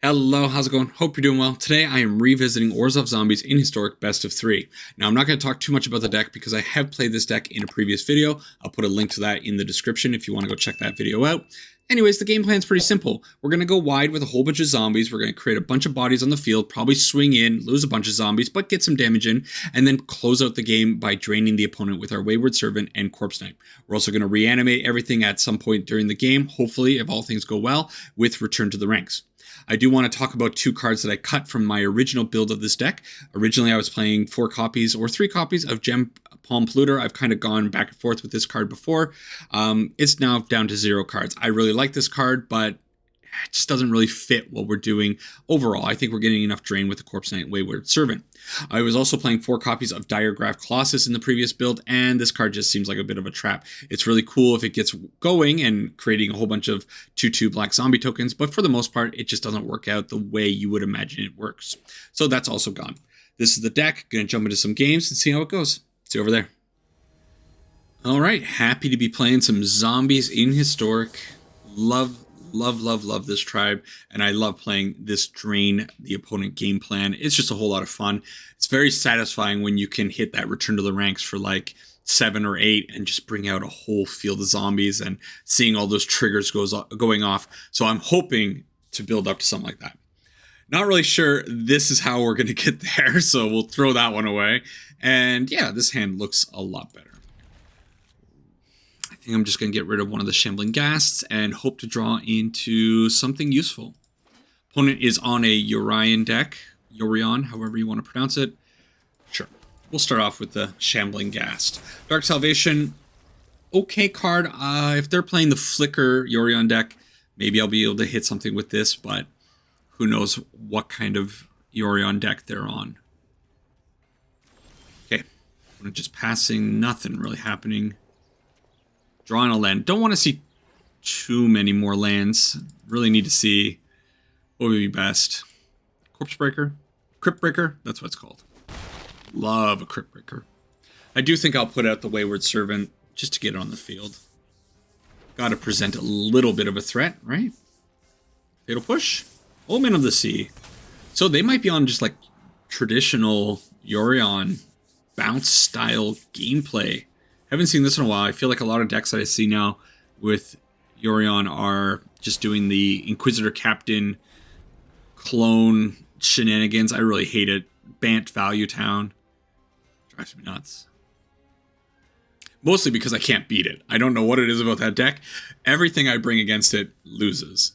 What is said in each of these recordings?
Hello, how's it going? Hope you're doing well. Today I am revisiting Orzhov Zombies in Historic Best of 3. Now I'm not going to talk too much about the deck because I have played this deck in a previous video. I'll put a link to that in the description if you want to go check that video out. Anyways, the game plan's pretty simple. We're going to go wide with a whole bunch of zombies. We're going to create a bunch of bodies on the field, probably swing in, lose a bunch of zombies, but get some damage in, and then close out the game by draining the opponent with our Wayward Servant and Corpse Knight. We're also going to reanimate everything at some point during the game, hopefully, if all things go well, with Return to the Ranks. I do want to talk about two cards that I cut from my original build of this deck. Originally, I was playing 4 copies or 3 copies of Gem Palm Polluter. I've kind of gone back and forth with this card before. It's now down to 0 cards. I really like this card, but it just doesn't really fit what we're doing overall. I think we're getting enough drain with the Corpse Knight Wayward Servant. I was also playing 4 copies of Diregraph Colossus in the previous build, and this card just seems like a bit of a trap. It's really cool if it gets going and creating a whole bunch of 2/2 black zombie tokens, but for the most part, it just doesn't work out the way you would imagine it works. So that's also gone. This is the deck. Gonna jump into some games and see how it goes. See you over there. All right, happy to be playing some zombies in Historic. Love this tribe, and I love playing this drain the opponent game plan. It's just a whole lot of fun. It's very satisfying when you can hit that Return to the Ranks for like 7 or 8 and just bring out a whole field of zombies and seeing all those triggers going off. So I'm hoping to build up to something like that. Not really sure this is how we're going to get there, so we'll throw that one away. And yeah, this hand looks a lot better. I think I'm just going to get rid of one of the Shambling Ghasts and hope to draw into something useful. Opponent is on a Yorion deck. Yorion, however you want to pronounce it. Sure. We'll start off with the Shambling Ghast. Dark Salvation, okay card. If they're playing the Flicker Yorion deck, maybe I'll be able to hit something with this, but who knows what kind of Yorion deck they're on. Okay. I'm just passing, nothing really happening. Drawing a land. Don't want to see too many more lands. Really need to see what would be best. Corpse Breaker? Crypt Breaker? That's what it's called. Love a Crypt Breaker. I do think I'll put out the Wayward Servant just to get it on the field. Got to present a little bit of a threat, right? Fatal Push? Omen of the Sea. So they might be on just like traditional Yorion bounce style gameplay. Haven't seen this in a while. I feel like a lot of decks that I see now with Yorion are just doing the Inquisitor Captain clone shenanigans. I really hate it. Bant Value Town. Drives me nuts. Mostly because I can't beat it. I don't know what it is about that deck. Everything I bring against it loses.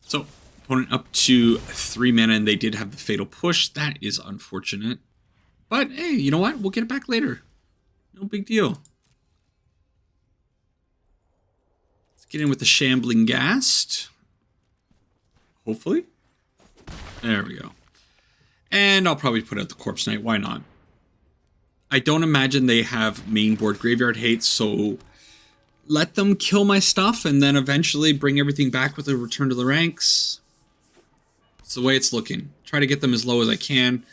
So, opponent up to 3 mana, and they did have the Fatal Push. That is unfortunate. But, hey, you know what? We'll get it back later. No big deal. Let's get in with the Shambling Ghast. Hopefully. There we go. And I'll probably put out the Corpse Knight. Why not? I don't imagine they have main board graveyard hate, so let them kill my stuff and then eventually bring everything back with a Return to the Ranks. It's the way it's looking. Try to get them as low as I can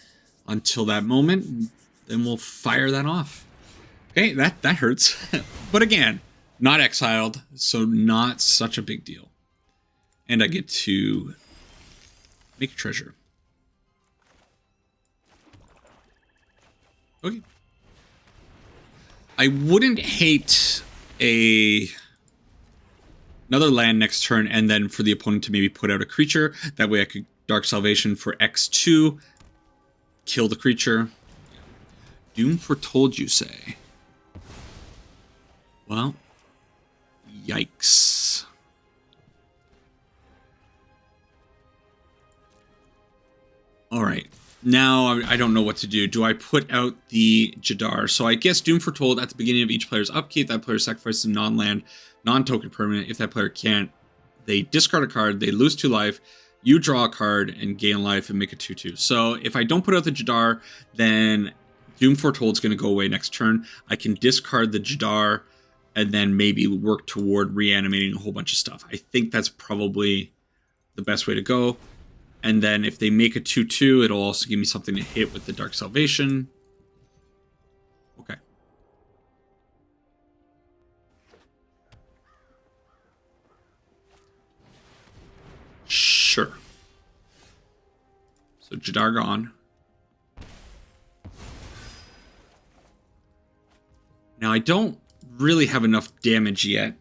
until that moment, and then we'll fire that off. Okay, that hurts. But again, not exiled, so not such a big deal. And I get to make a treasure. Okay. I wouldn't hate another land next turn, and then for the opponent to maybe put out a creature. That way I could Dark Salvation for X2, kill the creature. Doom Foretold, you say? Well, yikes. All right. Now, I don't know what to do. Do I put out the Jadar? So I guess Doom Foretold at the beginning of each player's upkeep, that player sacrifices a non-land, non-token permanent. If that player can't, they discard a card, they lose 2 life, you draw a card and gain life and make a 2/2. So if I don't put out the Jadar, then Doom Foretold is going to go away next turn. I can discard the Jadar and then maybe work toward reanimating a whole bunch of stuff. I think that's probably the best way to go. And then if they make a 2/2, it'll also give me something to hit with the Dark Salvation. Okay. Sure. So Jadar gone. Now I don't really have enough damage yet.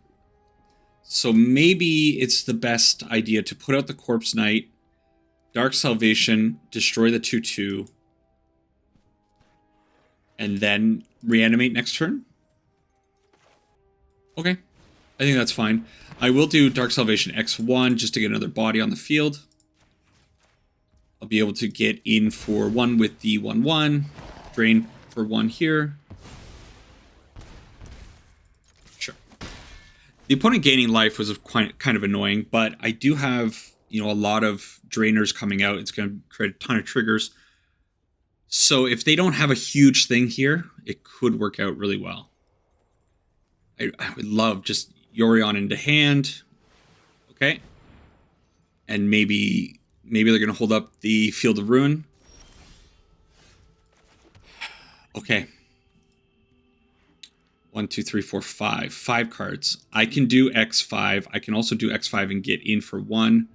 So maybe it's the best idea to put out the Corpse Knight, Dark Salvation, destroy the 2/2, and then reanimate next turn? Okay, I think that's fine. I will do Dark Salvation X1 just to get another body on the field. I'll be able to get in for 1 with the 1/1, drain for 1 here. Sure. The opponent gaining life was kind of annoying, but I do have, you know, a lot of drainers coming out. It's going to create a ton of triggers. So if they don't have a huge thing here, it could work out really well. I would love just Yorion into hand. Okay. And maybe they're going to hold up the Field of Ruin. Okay. 1, 2, 3, 4, 5. 5 cards. I can do X5. I can also do X5 and get in for 1.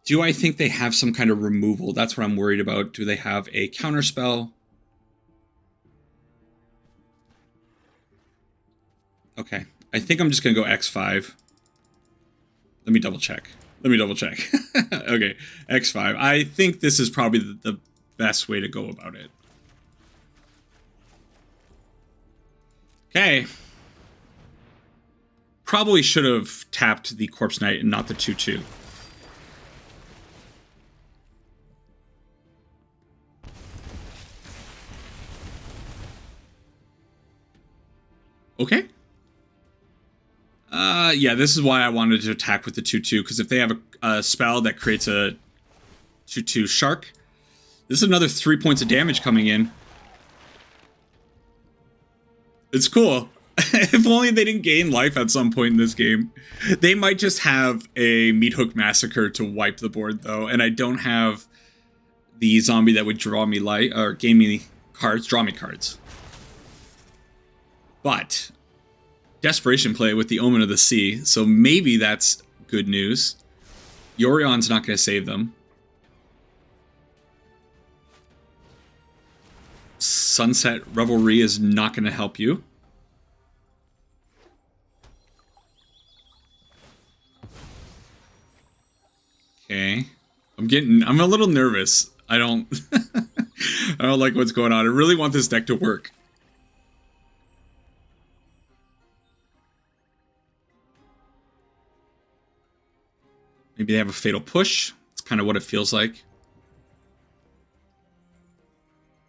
Do I think they have some kind of removal? That's what I'm worried about. Do they have a counterspell? Okay. I think I'm just going to go X5. Let me double check. Okay. X5. I think this is probably the best way to go about it. Okay. Probably should have tapped the Corpse Knight and not the 2/2. Okay. Yeah, this is why I wanted to attack with the 2/2, because if they have a spell that creates a 2/2 shark, this is another 3 points of damage coming in. It's cool. If only they didn't gain life at some point in this game. They might just have a Meat Hook Massacre to wipe the board, though, and I don't have the zombie that would draw me life, or gain me cards, draw me cards. But desperation play with the Omen of the Sea, so maybe that's good news. Yorion's not going to save them. Sunset Revelry is not going to help you. Okay. I'm a little nervous. I don't like what's going on. I really want this deck to work. Maybe they have a Fatal Push. It's kind of what it feels like.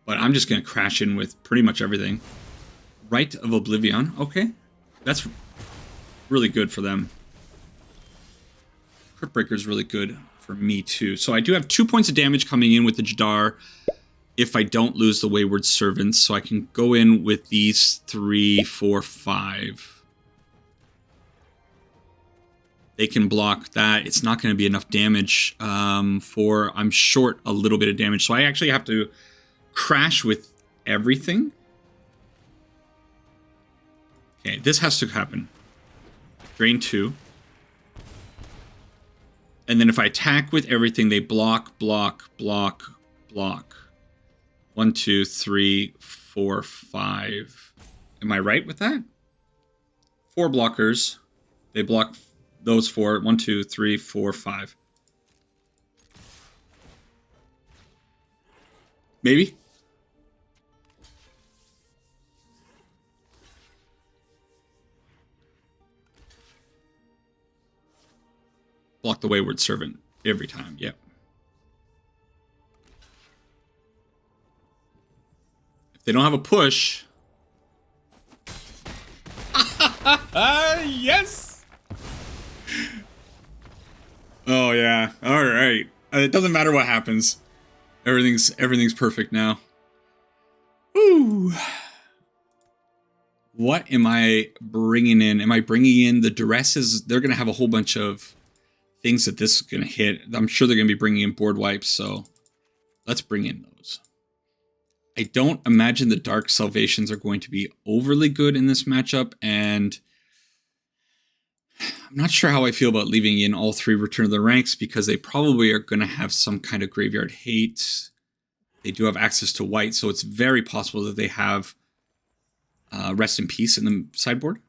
But I'm just going to crash in with pretty much everything. Rite of Oblivion. Okay. That's really good for them. Crypt Breaker is really good for me too. So I do have 2 points of damage coming in with the Jadar if I don't lose the Wayward Servants. So I can go in with these 3, 4, 5. They can block that. It's not going to be enough damage for... I'm short a little bit of damage. So I actually have to crash with everything. Okay, this has to happen. Drain 2. And then if I attack with everything, they block, block, block, block. 1, 2, 3, 4, 5. Am I right with that? 4 blockers. They block those 4. 1, 2, 3, 4, 5. Maybe? Block the Wayward Servant every time, yep. If they don't have a push... Yes! Oh, yeah. All right. It doesn't matter what happens. Everything's perfect now. Ooh. What am I bringing in? Am I bringing in the Duresses? They're going to have a whole bunch of things that this is going to hit. I'm sure they're going to be bringing in board wipes, so let's bring in those. I don't imagine the Dark Salvations are going to be overly good in this matchup, and I'm not sure how I feel about leaving in all 3 Return of the Ranks because they probably are going to have some kind of graveyard hate. They do have access to white, so it's very possible that they have Rest in Peace in the sideboard.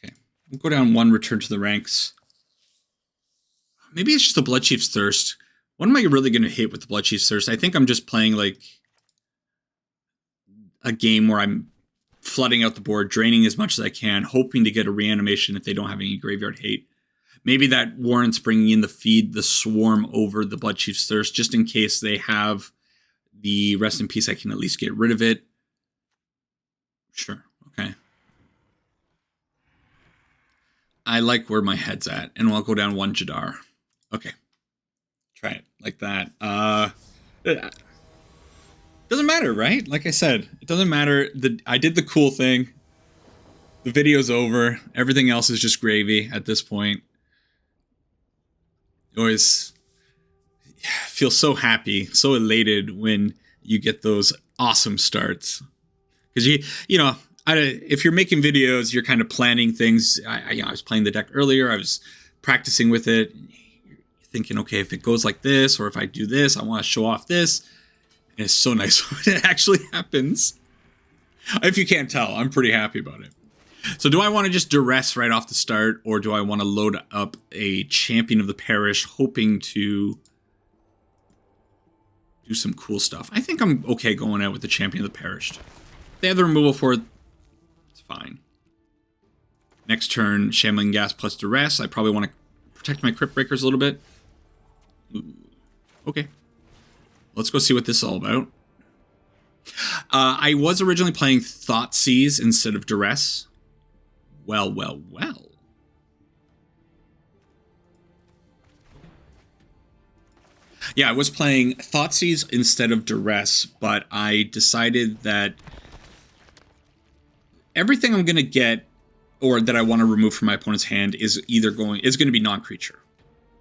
Okay, we'll go down 1 Return to the Ranks. Maybe it's just the Bloodchief's Thirst. What am I really going to hit with the Bloodchief's Thirst? I think I'm just playing like a game where I'm flooding out the board, draining as much as I can, hoping to get a reanimation if they don't have any graveyard hate. Maybe that warrants bringing in the Feed the Swarm over the Bloodchief's Thirst, just in case they have the Rest in Peace, I can at least get rid of it. Sure, okay. I like where my head's at, and I'll go down 1 Jadar. Okay. Try it like that. Doesn't matter, right? Like I said, it doesn't matter. I did the cool thing. The video's over. Everything else is just gravy at this point. You always feel so happy, so elated when you get those awesome starts. Because you know, if you're making videos, you're kind of planning things. I was playing the deck earlier. I was practicing with it, thinking, okay, if it goes like this, or if I do this, I want to show off this. And it's so nice when it actually happens. If you can't tell, I'm pretty happy about it. So do I want to just duress right off the start, or do I want to load up a Champion of the Parish, hoping to do some cool stuff? I think I'm okay going out with the Champion of the Parish. If they have the removal for it, it's fine. Next turn, Shambling Gas plus Duress. I probably want to protect my Crypt Breakers a little bit. Ooh. Okay. Let's go see what this is all about. I was originally playing Thoughtseize instead of Duress. Well. Yeah, I was playing Thoughtseize instead of Duress, but I decided that everything I'm going to get, or that I want to remove from my opponent's hand, is going to be non-creature,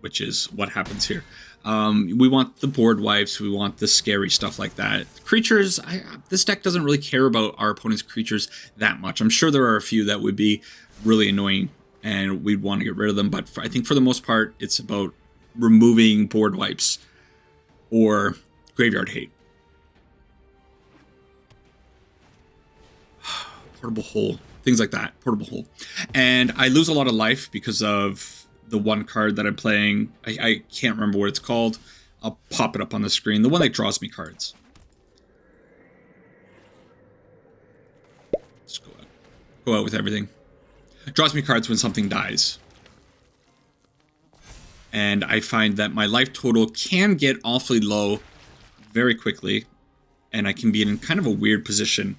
which is what happens here. We want the board wipes, we want the scary stuff like that. Creatures, this deck doesn't really care about our opponent's creatures that much. I'm sure there are a few that would be really annoying and we'd want to get rid of them, but I think for the most part, it's about removing board wipes or graveyard hate. Portable Hole, things like that, Portable Hole. And I lose a lot of life because of the one card that I'm playing. I can't remember what it's called. I'll pop it up on the screen. The one that draws me cards. Let's go out with everything. Draws me cards when something dies. And I find that my life total can get awfully low very quickly. And I can be in kind of a weird position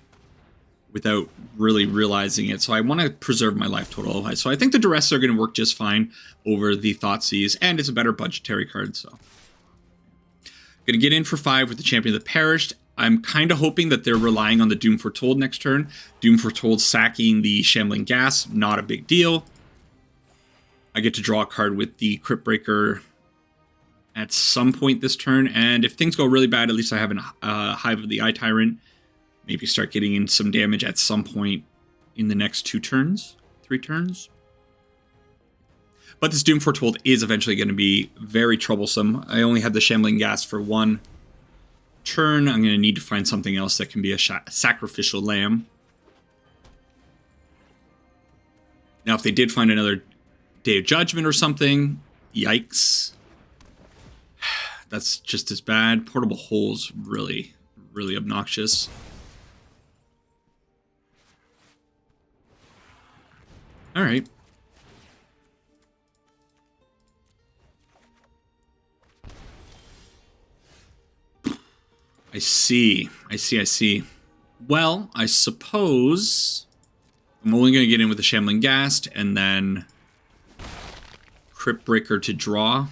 without really realizing it. So I want to preserve my life total. So I think the Duress are going to work just fine over the Thoughtseize, and it's a better budgetary card. So going to get in for 5 with the Champion of the Parish. I'm kind of hoping that they're relying on the Doom Foretold next turn. Doom Foretold sacking the Shambling Gas, not a big deal. I get to draw a card with the Crypt Breaker at some point this turn, and if things go really bad, at least I have a Hive of the Eye Tyrant. Maybe start getting in some damage at some point in the next 3 turns. But this Doom Foretold is eventually going to be very troublesome. I only have the Shambling Gas for 1 turn. I'm going to need to find something else that can be a Sacrificial Lamb. Now, if they did find another Day of Judgment or something, yikes. That's just as bad. Portable Hole's really, really obnoxious. All right. I see. Well, I suppose I'm only going to get in with the Shambling Ghast and then Crypt Breaker to draw.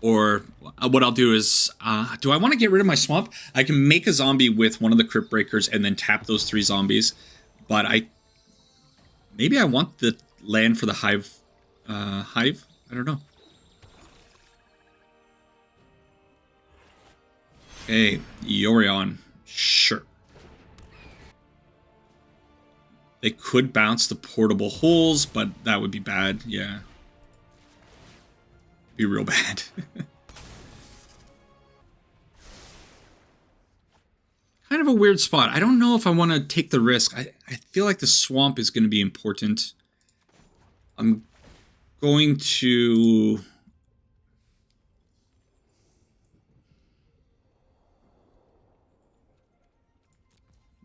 Or what I'll do is, do I want to get rid of my swamp? I can make a zombie with one of the Crypt Breakers and then tap those 3 zombies. But maybe I want the land for the Hive. I don't know. Okay, Yorion. Sure. They could bounce the portable holes, but that would be bad. Yeah. Be real bad. Kind of a weird spot. I don't know if I want to take the risk. I feel like the swamp is going to be important. I'm going to...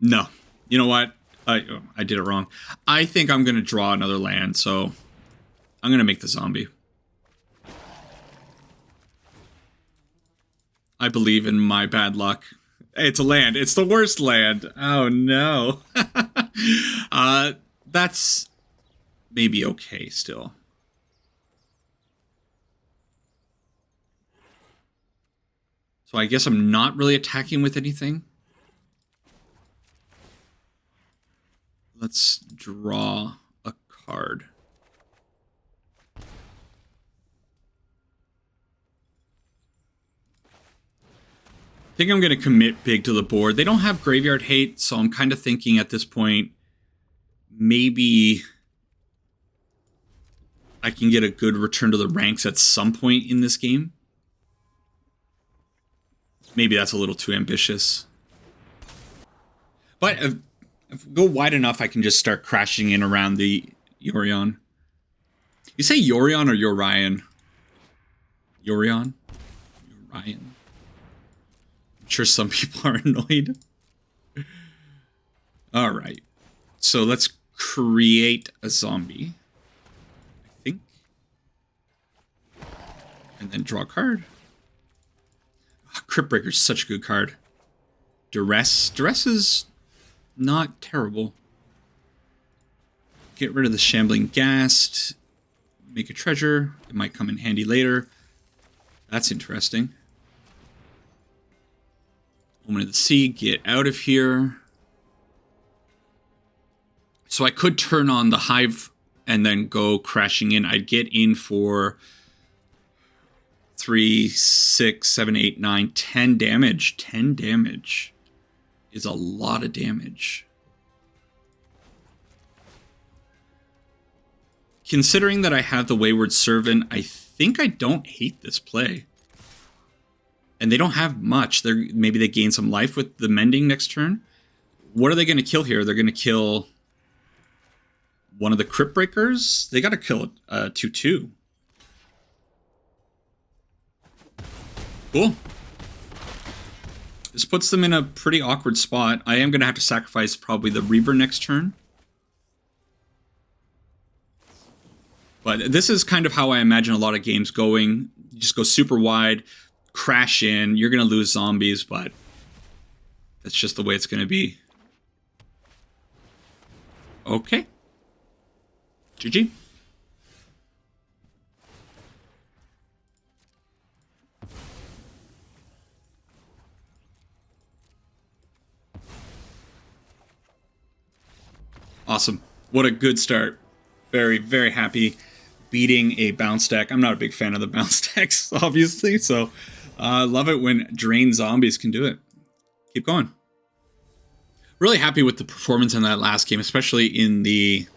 No. You know what? I did it wrong. I think I'm going to draw another land, so I'm going to make the zombie. I believe in my bad luck. Hey, it's a land. It's the worst land. Oh, no. That's maybe okay still. So I guess I'm not really attacking with anything. Let's draw a card. I think I'm going to commit big to the board. They don't have graveyard hate, so I'm kind of thinking at this point, maybe I can get a good return to the ranks at some point in this game. Maybe that's a little too ambitious. But if we go wide enough, I can just start crashing in around the Yorion. You say Yorion or Yorion? Yorion? Yorion? I'm sure some people are annoyed. All right. So let's create a zombie. I think. And then draw a card. Oh, Crypt Breaker is such a good card. Duress. Duress is not terrible. Get rid of the Shambling Ghast. Make a treasure. It might come in handy later. That's interesting. Omen of the Sea. Get out of here. So I could turn on the Hive and then go crashing in. I'd get in for 3, 6, 7, 8, 9, 10 damage. 10 damage is a lot of damage. Considering that I have the Wayward Servant, I think I don't hate this play. And they don't have much. Maybe they gain some life with the Mending next turn. What are they going to kill here? They're going to kill one of the Crypt Breakers. They got to kill a 2/2. Cool. This puts them in a pretty awkward spot. I am going to have to sacrifice probably the Reaver next turn. But this is kind of how I imagine a lot of games going. You just go super wide, crash in. You're going to lose zombies, but that's just the way it's going to be. Okay. GG. Awesome. What a good start. Very, very happy beating a bounce deck. I'm not a big fan of the bounce decks, obviously, so love it when drained zombies can do it. Keep going. Really happy with the performance in that last game, especially in the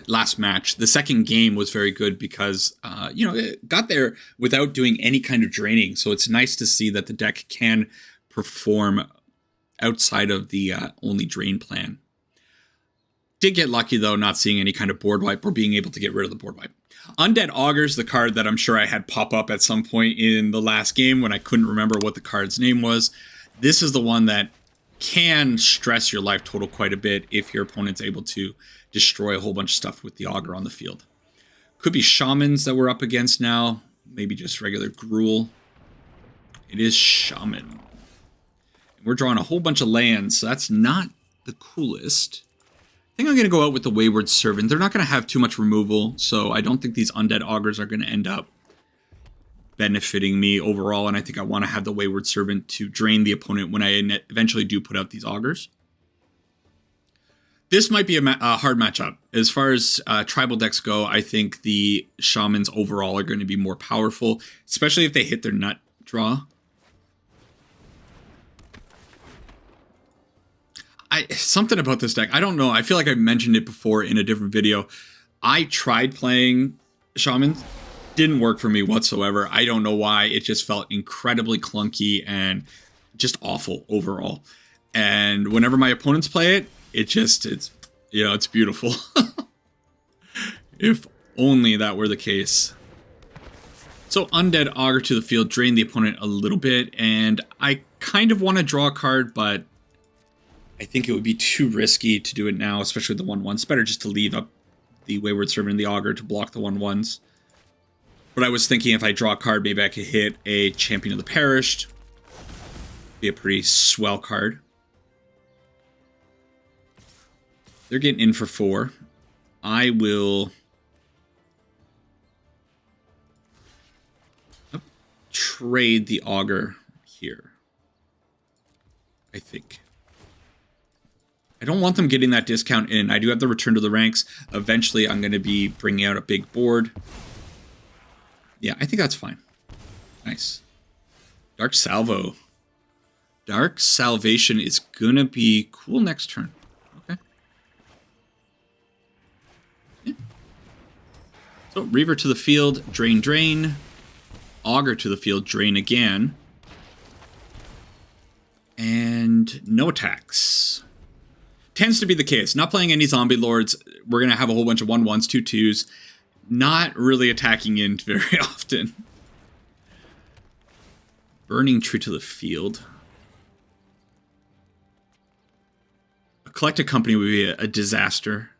last match. The second game was very good because, it got there without doing any kind of draining, so it's nice to see that the deck can perform outside of the only drain plan. Did get lucky, though, not seeing any kind of board wipe or being able to get rid of the board wipe. Undead Augur's the card that I'm sure I had pop up at some point in the last game when I couldn't remember what the card's name was. This is the one that can stress your life total quite a bit if your opponent's able to destroy a whole bunch of stuff with the Augur on the field. Could be Shamans that we're up against now. Maybe just regular Gruul. It is Shaman. We're drawing a whole bunch of lands, so that's not the coolest. I think I'm going to go out with the Wayward Servant. They're not going to have too much removal, so I don't think these Undead Augurs are going to end up benefiting me overall, and I think I want to have the Wayward Servant to drain the opponent when I eventually do put out these Augurs. This might be a hard matchup. As far as tribal decks go, I think the Shamans overall are going to be more powerful, especially if they hit their nut draw. Something about this deck, I don't know. I feel like I mentioned it before in a different video. I tried playing Shaman. Didn't work for me whatsoever. I don't know why. It just felt incredibly clunky and just awful overall. And whenever my opponents play it, it's beautiful. If only that were the case. So Undead Augur to the field, drain the opponent a little bit, and I kind of want to draw a card, but I think it would be too risky to do it now, especially with the 1/1s. It's better just to leave up the Wayward Servant and the Augur to block the 1/1s. But I was thinking if I draw a card, maybe I could hit a Champion of the Perished. Be a pretty swell card. They're getting in for 4. I will trade the Augur here, I think. I don't want them getting that discount in. I do have the return to the ranks. Eventually, I'm going to be bringing out a big board. Yeah, I think that's fine. Nice. Dark Salvo. Dark Salvation is going to be cool next turn. Okay. Yeah. So, Reaver to the field, drain, drain. Augur to the field, drain again. And no attacks. Tends to be the case. Not playing any zombie lords. We're going to have a whole bunch of 1/1s, 2/2s. Not really attacking in very often. Burning Tree to the field. A collected company would be a disaster.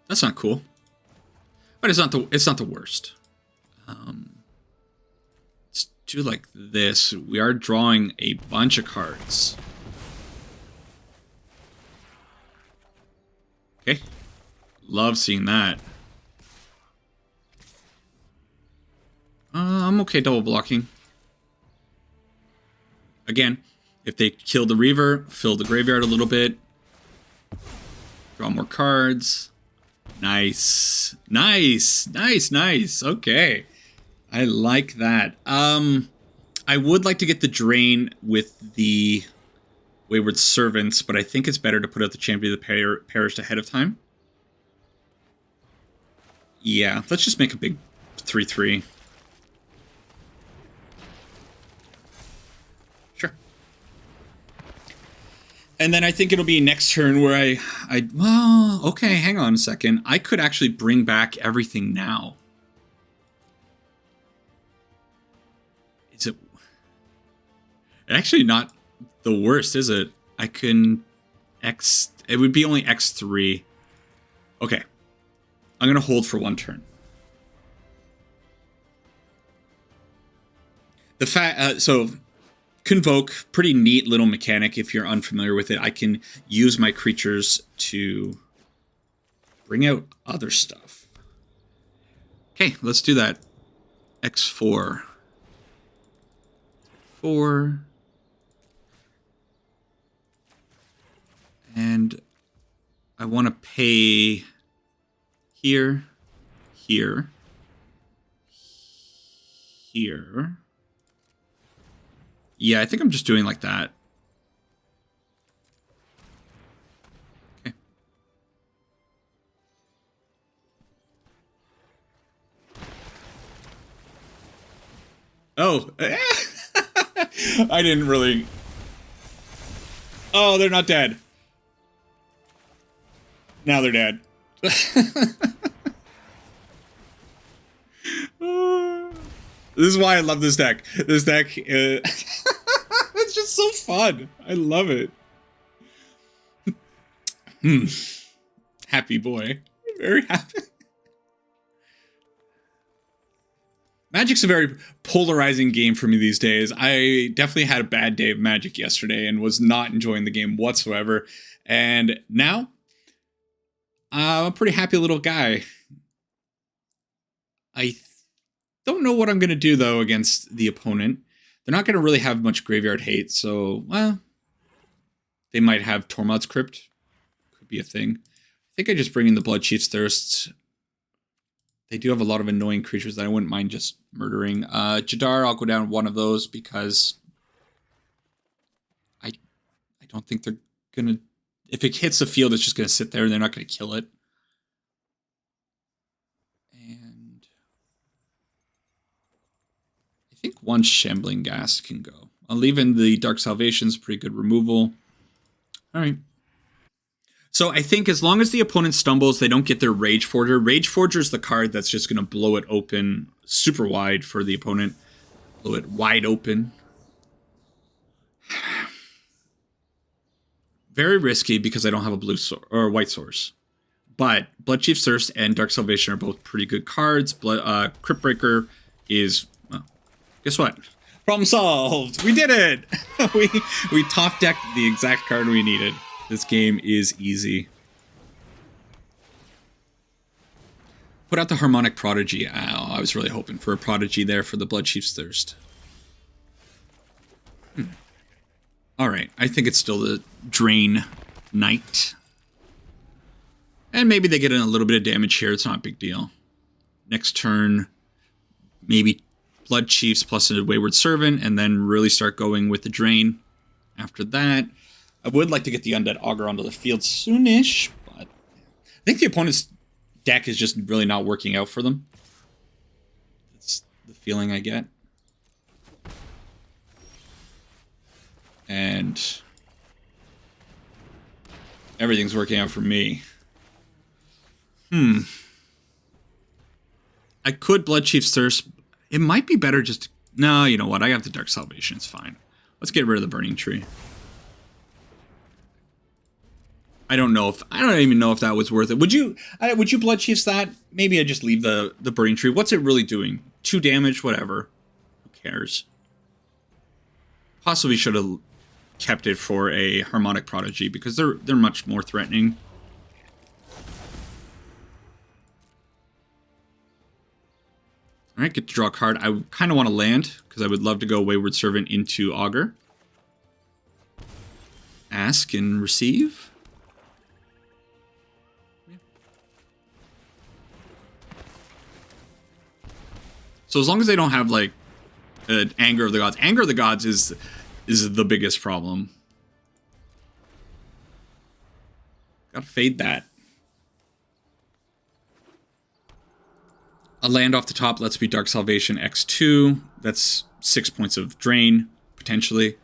That's not cool. But it's not the worst. Let's do like this. We are drawing a bunch of cards. Okay. Love seeing that. I'm okay double blocking. Again, if they kill the Reaver, fill the graveyard a little bit. Draw more cards. Nice. Nice. Nice, nice. Okay. I like that. I would like to get the drain with the Wayward Servants, but I think it's better to put out the Champion of the Perished ahead of time. Yeah, let's just make a big 3/3. Sure. And then I think it'll be next turn where well, okay, hang on a second. I could actually bring back everything now. Is it actually not the worst, is it? I can it would be only X3. Okay. I'm going to hold for 1 turn. So Convoke, pretty neat little mechanic if you're unfamiliar with it. I can use my creatures to bring out other stuff. Okay, let's do that. X4. 4. And I want to pay here, here, here. Yeah, I think I'm just doing like that. Okay. Oh. I didn't really... Oh, they're not dead. Now they're dead. This is why I love this deck. This deck, it's just so fun. I love it. Happy boy. Very happy. Magic's a very polarizing game for me these days. I definitely had a bad day of Magic yesterday and was not enjoying the game whatsoever. And now, I'm a pretty happy little guy. I don't know what I'm going to do, though, against the opponent. They're not going to really have much graveyard hate, so, well, they might have Tormod's Crypt. Could be a thing. I think I just bring in the Bloodchief's Thirst. They do have a lot of annoying creatures that I wouldn't mind just murdering. Jadar, I'll go down one of those because don't think they're gonna. If it hits the field, it's just gonna sit there. They're not gonna kill it. And I think one Shambling Ghast can go. I'll leave in the Dark Salvation's pretty good removal. All right. So I think as long as the opponent stumbles, they don't get their Rage Forger. Rage Forger is the card that's just going to blow it open super wide for the opponent. Blow it wide open. Very risky because I don't have a blue or white source. But Bloodchief's Thirst and Dark Salvation are both pretty good cards. Crypt Breaker is, well, guess what? Problem solved. We did it. we top decked the exact card we needed. This game is easy. Put out the Harmonic Prodigy. Oh, I was really hoping for a Prodigy there for the Bloodchief's Thirst. Alright, I think it's still the Drain Knight. And maybe they get in a little bit of damage here. It's not a big deal. Next turn, maybe Bloodchiefs plus a Wayward Servant, and then really start going with the Drain. After that, I would like to get the Undead Augur onto the field soonish, but I think the opponent's deck is just really not working out for them. That's the feeling I get. And everything's working out for me. I could Bloodchief's Thirst. It might be better just... No, you know what? I have the Dark Salvation. It's fine. Let's get rid of the Burning Tree. I don't even know if that was worth it. Would you Bloodchiefs that? Maybe I just leave the Burning Tree. What's it really doing? 2 damage, whatever. Who cares? Possibly should have kept it for a Harmonic Prodigy because they're much more threatening. All right, get to draw a card. I kind of want to land because I would love to go Wayward Servant into Augur. Ask and receive. So as long as they don't have like an Anger of the Gods. Anger of the Gods is the biggest problem. Gotta fade that. A land off the top lets me Dark Salvation X2. That's 6 points of drain, potentially.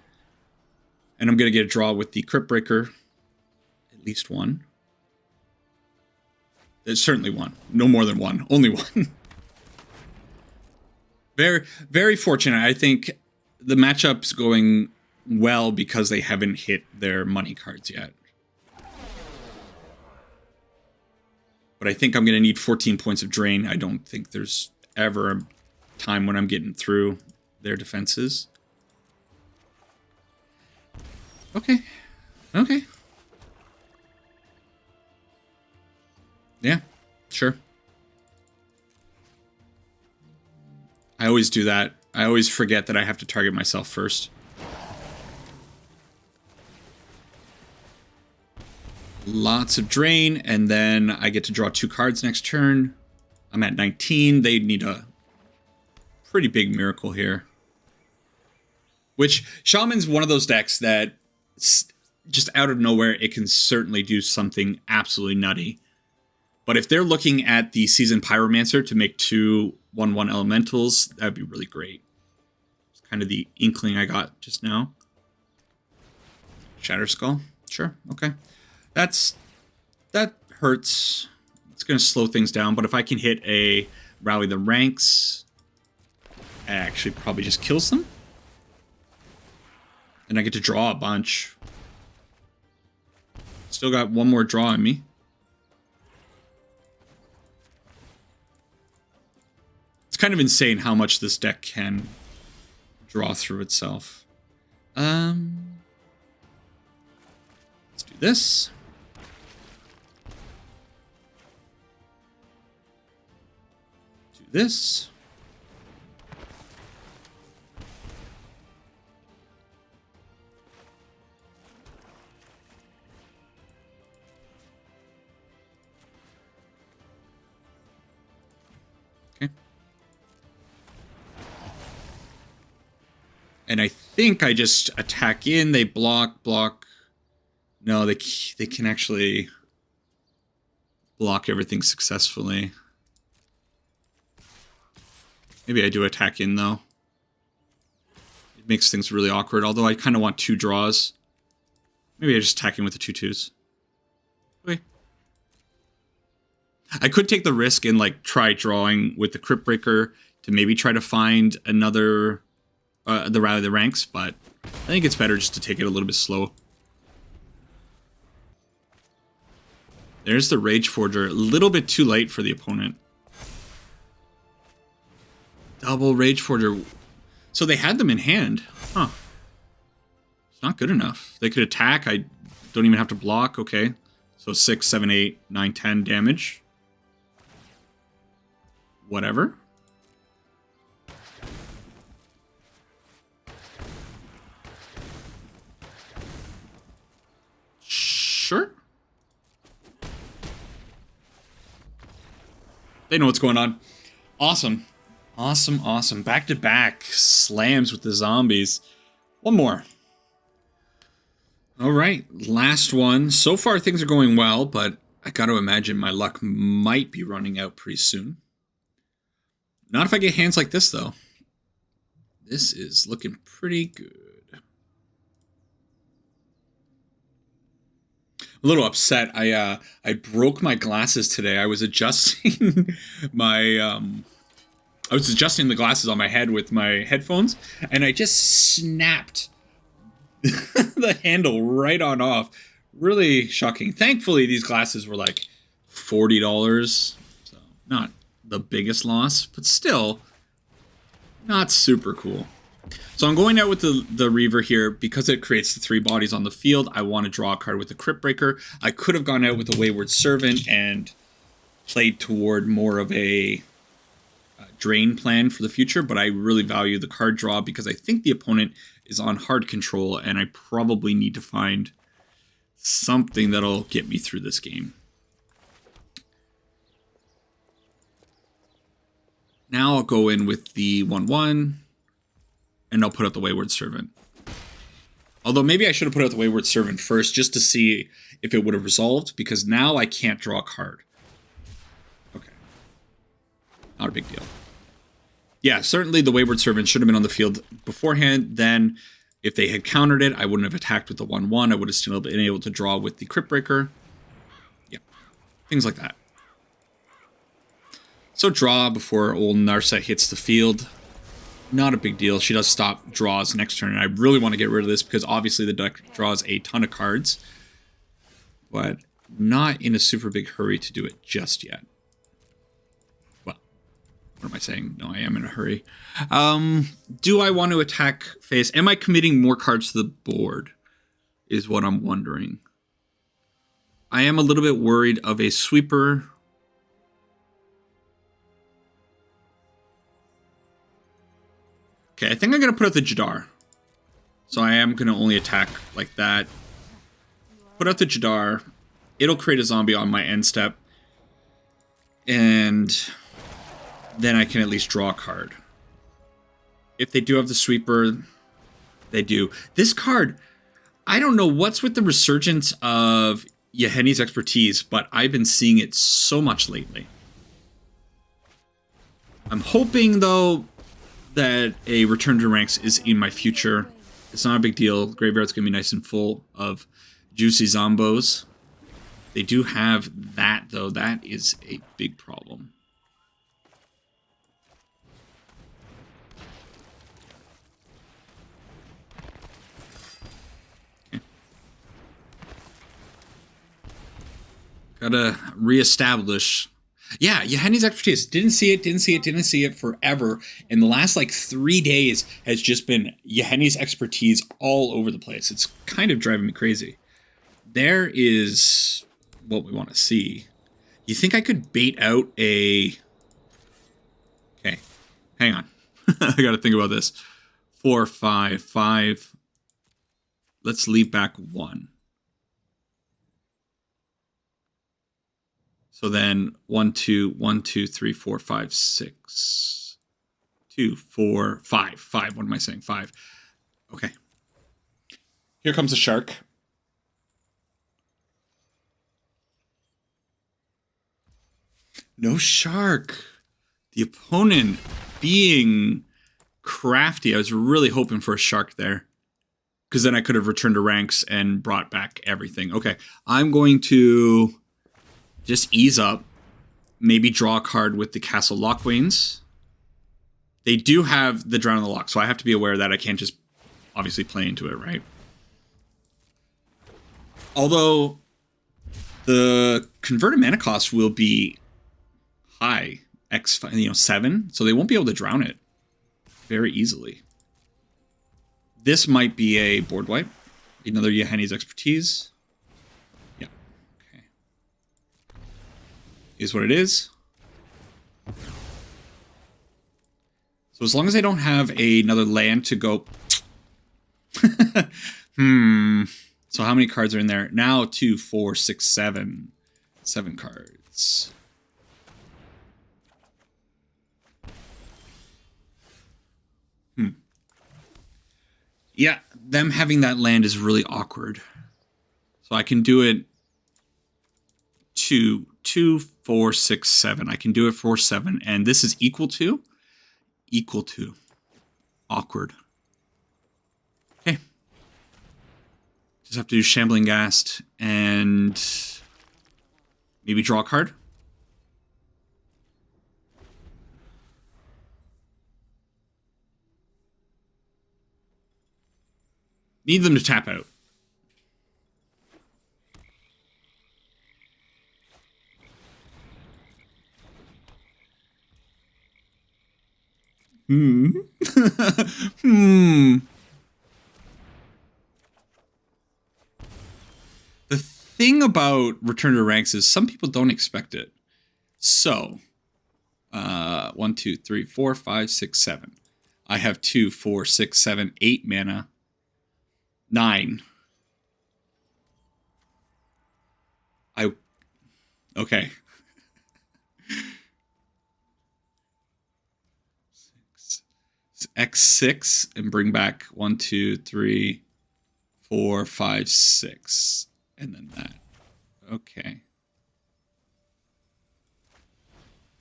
And I'm gonna get a draw with the Crypt Breaker. At least one. There's certainly one. No more than one. Only one. Very, very fortunate. I think the matchup's going well because they haven't hit their money cards yet. But I think I'm going to need 14 points of drain. I don't think there's ever a time when I'm getting through their defenses. Okay. Okay. Yeah, sure. I always do that. I always forget that I have to target myself first. Lots of drain, and then I get to draw 2 cards next turn. I'm at 19. They need a pretty big miracle here. Which, Shaman's one of those decks that just out of nowhere, it can certainly do something absolutely nutty. But if they're looking at the Seasoned Pyromancer to make 2 1/1 elementals, that'd be really great. It's kind of the inkling I got just now. Shatter Skull. Sure, okay. That hurts. It's going to slow things down, but if I can hit a Rally the Ranks, it actually probably just kills them. And I get to draw a bunch. Still got one more draw in me. It's kind of insane how much this deck can draw through itself. Let's do this. Do this. Okay. And I think I just attack in, they block. No, they can actually block everything successfully. Maybe I do attack in, though. It makes things really awkward, although I kind of want 2 draws. Maybe I just attack in with the 2/2s. Okay. I could take the risk and, like, try drawing with the Crypt Breaker to maybe try to find another, the Rally of the Ranks, but I think it's better just to take it a little bit slow. There's the Rage Forger, a little bit too late for the opponent. Double Rage Forger. So they had them in hand. Huh. It's not good enough. They could attack. I don't even have to block. Okay. So 6, 7, 8, 9, 10 damage. Whatever. Sure. They know what's going on. Awesome. Awesome, awesome. Back-to-back slams with the zombies. One more. All right, last one. So far, things are going well, but I got to imagine my luck might be running out pretty soon. Not if I get hands like this, though. This is looking pretty good. A little upset. I broke my glasses today. I was adjusting my I was adjusting the glasses on my head with my headphones, and I just snapped the handle right on off. Really shocking. Thankfully, these glasses were like $40, so not the biggest loss, but still not super cool. So I'm going out with the Reaver here because it creates the 3 bodies on the field. I want to draw a card with the Crypt Breaker. I could have gone out with the Wayward Servant and played toward more of a drain plan for the future, but I really value the card draw because I think the opponent is on hard control, and I probably need to find something that'll get me through this game. Now I'll go in with the 1/1, and I'll put out the Wayward Servant. Although maybe I should have put out the Wayward Servant first just to see if it would have resolved, because now I can't draw a card. Okay. Not a big deal. Yeah, certainly the Wayward Servant should have been on the field beforehand. Then, if they had countered it, I wouldn't have attacked with the 1/1. I would have still been able to draw with the Crypt Breaker. Yeah, things like that. So draw before old Narset hits the field. Not a big deal. She does stop draws next turn, and I really want to get rid of this because obviously the deck draws a ton of cards. But not in a super big hurry to do it just yet. What am I saying? No, I am in a hurry. Do I want to attack face? Am I committing more cards to the board? Is what I'm wondering. I am a little bit worried of a sweeper. Okay, I think I'm going to put out the Jadar. So I am going to only attack like that. Put out the Jadar. It'll create a zombie on my end step. And then I can at least draw a card. If they do have the sweeper, they do. This card, I don't know what's with the resurgence of Yahenni's Expertise, but I've been seeing it so much lately. I'm hoping, though, that a Return to Ranks is in my future. It's not a big deal. Graveyard's going to be nice and full of juicy zombos. They do have that, though. That is a big problem. Gotta reestablish. Yeah, Yahenni's Expertise. Didn't see it forever. And the last like 3 days has just been Yahenni's Expertise all over the place. It's kind of driving me crazy. There is what we want to see. You think I could bait out a... Okay, hang on. I gotta think about this. 4, 5, 5. Let's leave back 1. So then 1, 2, 1, 2, 3, 4, 5, 6, 2, 4, 5, 5. What am I saying? 5. Okay. Here comes a shark. No shark. The opponent being crafty. I was really hoping for a shark there, because then I could have returned to ranks and brought back everything. Okay, I'm going to just ease up. Maybe draw a card with the Castle Lockwains. They do have the Drown in the Loch, so I have to be aware that I can't just obviously play into it, right? Although the converted mana cost will be high, 7, so they won't be able to drown it very easily. This might be a board wipe. Another Yahenni's Expertise. Yeah. Okay. Is what it is. So as long as I don't have another land to go... So how many cards are in there? Now 2, 4, 6, 7. 7 cards. Yeah, them having that land is really awkward. So I can do it 2, 4, 6, 7. I can do it for 7. And this is equal to? Equal to. Awkward. Okay. Just have to do Shambling Ghast and maybe draw a card. Need them to tap out. The thing about Return to Ranks is some people don't expect it. So, 1, 2, 3, 4, 5, 6, 7. I have 2, 4, 6, 7, 8 mana. 9. Okay. 6. X6 and bring back 1, 2, 3, 4, 5, 6. And then that. Okay.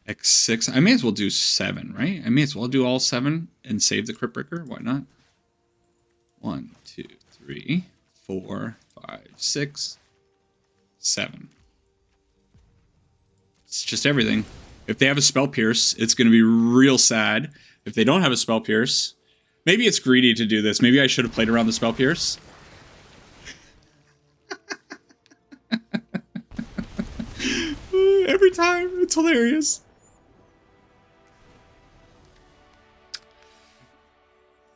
X6. I may as well do 7, right? I may as well do all 7 and save the Crypt Breaker. Why not? 1, 2, 3, 4, 5, 6, 7. It's just everything. If they have a Spell Pierce, it's going to be real sad. If they don't have a Spell Pierce, maybe it's greedy to do this. Maybe I should have played around the Spell Pierce. Every time. It's hilarious.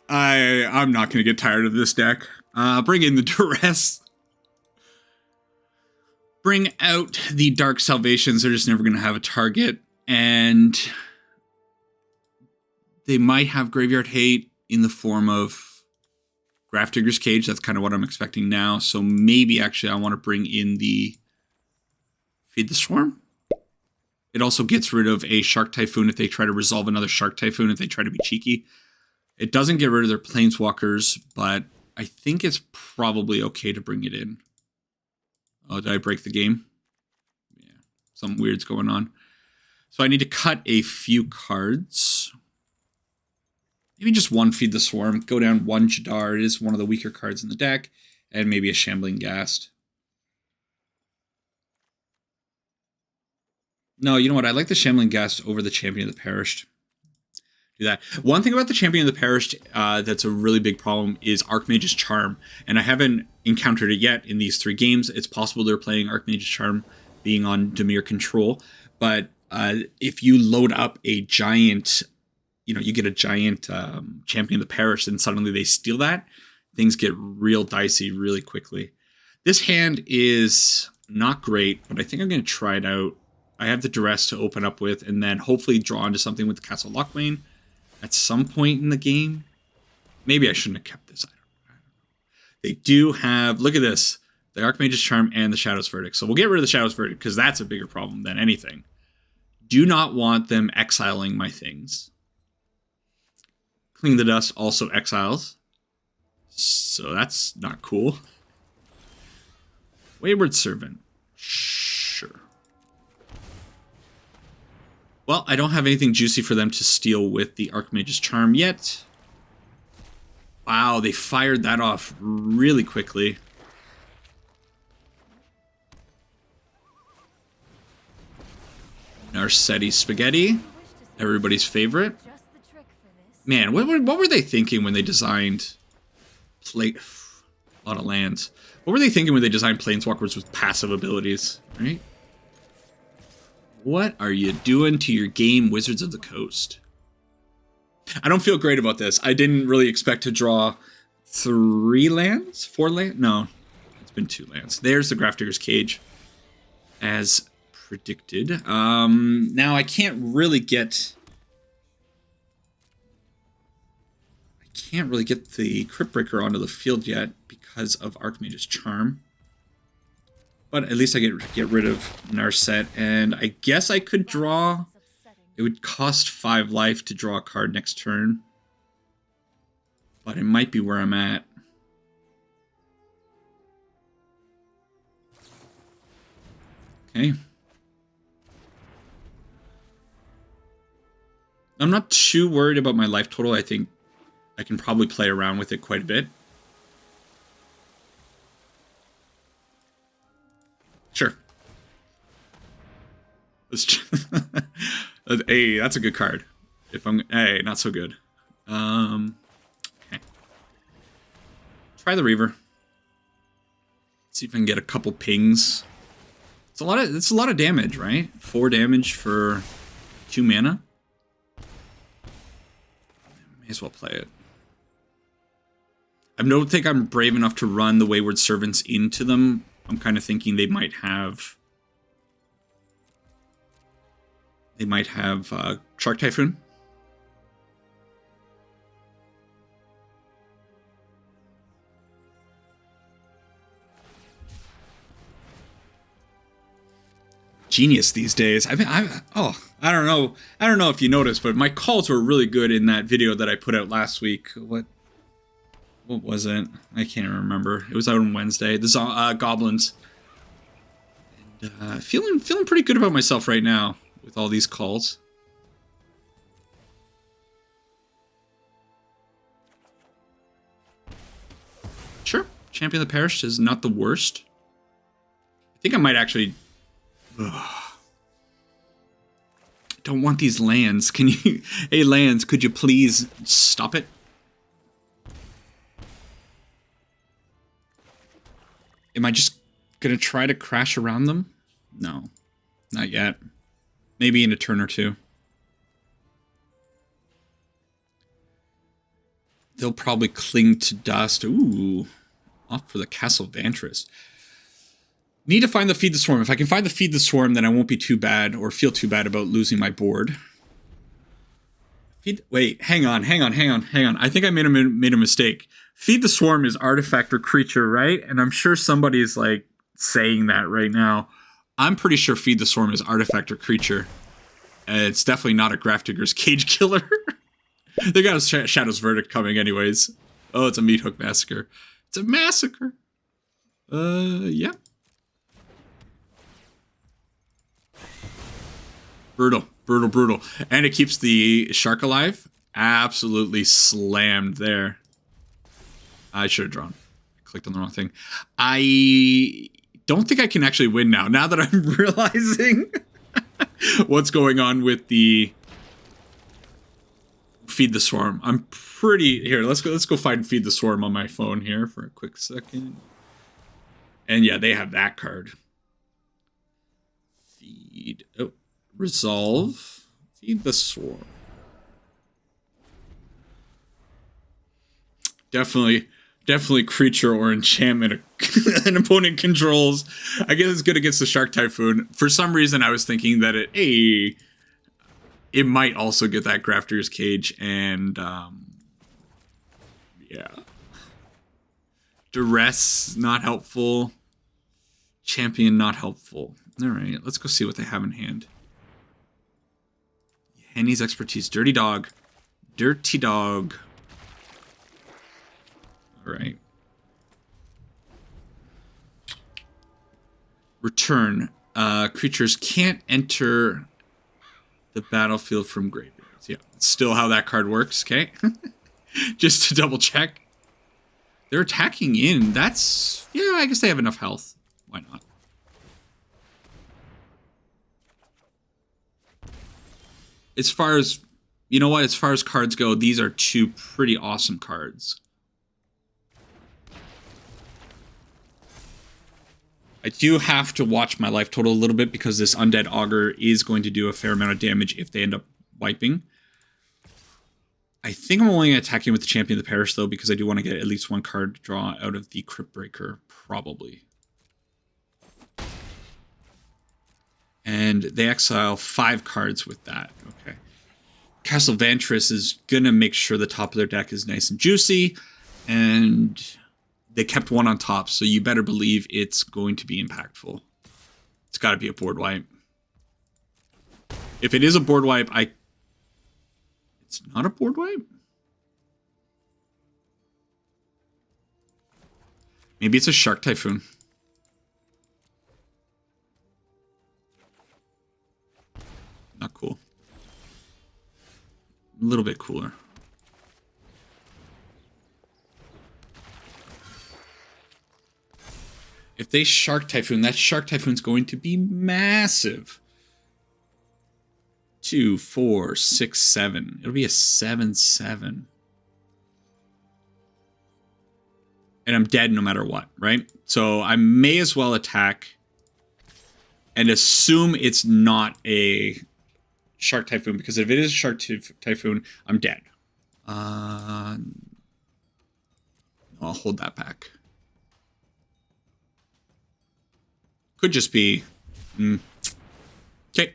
I'm not going to get tired of this deck. Bring in the Duress. Bring out the Dark Salvations. They're just never going to have a target. And they might have Graveyard Hate in the form of Grafdigger's Cage. That's kind of what I'm expecting now. So maybe actually I want to bring in the Feed the Swarm. It also gets rid of a Shark Typhoon if they try to resolve another Shark Typhoon, if they try to be cheeky. It doesn't get rid of their Planeswalkers, but I think it's probably okay to bring it in. Oh, did I break the game? Yeah, something weird's going on. So I need to cut a few cards. Maybe just one Feed the Swarm. Go down one Jadar. It is one of the weaker cards in the deck. And maybe a Shambling Ghast. No, you know what? I like the Shambling Ghast over the Champion of the Perished. Do that. One thing about the Champion of the Perished that's a really big problem is Archmage's Charm. And I haven't encountered it yet in these 3 games. It's possible they're playing Archmage's Charm being on Dimir control. But if you load up a giant, you get a giant Champion of the Perished and suddenly they steal that, things get real dicey really quickly. This hand is not great, but I think I'm going to try it out. I have the Duress to open up with and then hopefully draw into something with the Castle Lockwain at some point in the game. Maybe I shouldn't have kept this. I don't know. They do have, look at this, the Archmage's Charm and the Shadow's Verdict. So we'll get rid of the Shadow's Verdict because that's a bigger problem than anything. Do not want them exiling my things. Clean the Dust also exiles. So that's not cool. Wayward Servant. Sure. Well, I don't have anything juicy for them to steal with the Archmage's Charm yet. Wow, they fired that off really quickly. Narcetti Spaghetti, everybody's favorite. Man, what were they thinking when they designed a lot of lands? What were they thinking when they designed Planeswalkers with passive abilities, right? What are you doing to your game, Wizards of the Coast? I don't feel great about this. I didn't really expect to draw 3 lands? 4 lands? No, it's been 2 lands. There's the Grafdigger's Cage, as predicted. Now I can't really get the Cryptbreaker onto the field yet because of Archmage's Charm. But at least I get rid of Narset, and I guess I could draw. It would cost 5 life to draw a card next turn, but it might be where I'm at. Okay. I'm not too worried about my life total. I think I can probably play around with it quite a bit. Sure. Hey, that's a good card. Hey, not so good. Okay. Try the Reaver. See if I can get a couple pings. It's a lot of damage, right? 4 damage for 2 mana. May as well play it. I don't think I'm brave enough to run the Wayward Servants into them. I'm kind of thinking they might have Shark Typhoon. Genius these days. I don't know if you noticed, but my calls were really good in that video that I put out last week. What was it? I can't remember. It was out on Wednesday. The Goblins. And, feeling pretty good about myself right now with all these calls. Sure, Champion of the Parish is not the worst. I think I might actually. Don't want these lands. Can you? Hey, lands, could you please stop it? Am I just gonna try to crash around them? No, not yet. Maybe in a turn or two. They'll probably cling to dust. Ooh, off for the Castle Vantress. Need to find the Feed the Swarm. If I can find the Feed the Swarm, then I won't be too bad or feel too bad about losing my board. Wait, hang on. I think I made a mistake. Feed the Swarm is artifact or creature, right? And I'm sure somebody's like saying that right now. I'm pretty sure Feed the Swarm is artifact or creature. It's definitely not a Grafdigger's Cage killer. They got a Shadow's Verdict coming anyways. Oh, it's a Meat Hook Massacre. It's a massacre. Yeah. Brutal. And it keeps the shark alive. Absolutely slammed there. I should have drawn. Clicked on the wrong thing. I don't think I can actually win now. Now that I'm realizing what's going on with the Feed the Swarm. I'm pretty here. Let's go find Feed the Swarm on my phone here for a quick second. And yeah, they have that card. Resolve. Feed the Swarm. Definitely creature or enchantment an opponent controls. I guess it's good against the Shark Typhoon. For some reason, I was thinking that it might also get that Grafdigger's Cage and yeah. Duress, not helpful. Champion, not helpful. All right, let's go see what they have in hand. Henny's Expertise. Dirty Dog. All right. Return. Creatures can't enter the battlefield from graveyards. Yeah, still how that card works, okay? Just to double check. They're attacking in. That's... Yeah, I guess they have enough health. Why not? As far as... You know what? As far as cards go, these are two pretty awesome cards. I do have to watch my life total a little bit because this Undead Augur is going to do a fair amount of damage if they end up wiping. I think I'm only going to attack him with the Champion of the Parish, though, because I do want to get at least one card draw out of the Crypt Breaker, probably. And they exile 5 cards with that. Okay. Castle Vantress is going to make sure the top of their deck is nice and juicy, and they kept 1 on top, so you better believe it's going to be impactful. It's got to be a board wipe. If it is a board wipe, It's not a board wipe? Maybe it's a Shark Typhoon. Not cool. A little bit cooler. If they Shark Typhoon, that Shark Typhoon's going to be massive. 2, 4, 6, 7. It'll be a 7/7. And I'm dead no matter what, right? So I may as well attack and assume it's not a Shark Typhoon, because if it is a Shark Typhoon, I'm dead. I'll hold that back. Could just be... Okay.